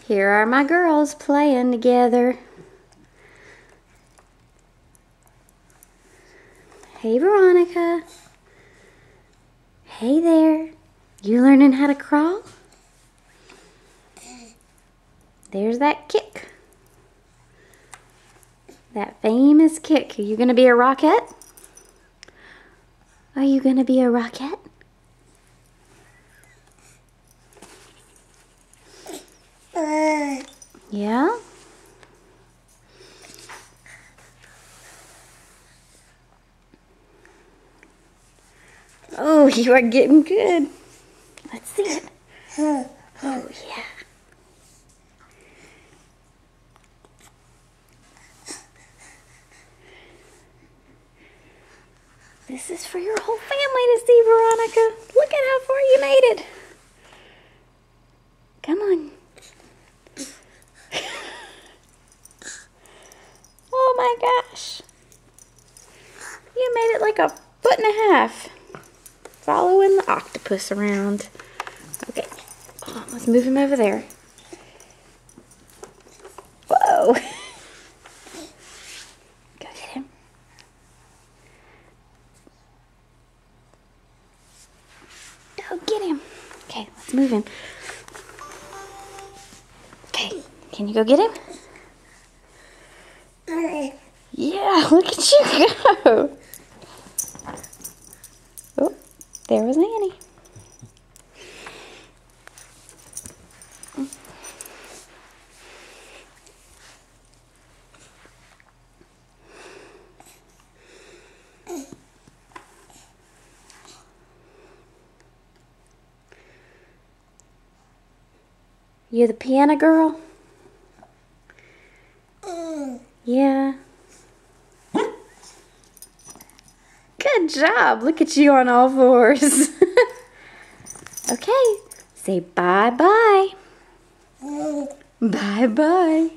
Here are my girls playing together. Hey, Veronica. Hey there. You learning how to crawl? There's that kick. That famous kick. Are you going to be a rocket? Are you going to be a rocket? Yeah? Oh, you are getting good. Let's see it. Oh, yeah. This is for your whole family to see, Veronica. Look at how far you made it. Come on. Oh my gosh. You made it like a 1.5 feet. Following the octopus around. Okay. Oh, let's move him over there. Whoa. Go get him. Go get him. Okay, let's move him. Okay, can you go get him? Yeah, look at you go. Oh, there was Annie. You're the piano girl? Yeah. Good job. Look at you on all fours. Okay. Say bye-bye. Bye-bye.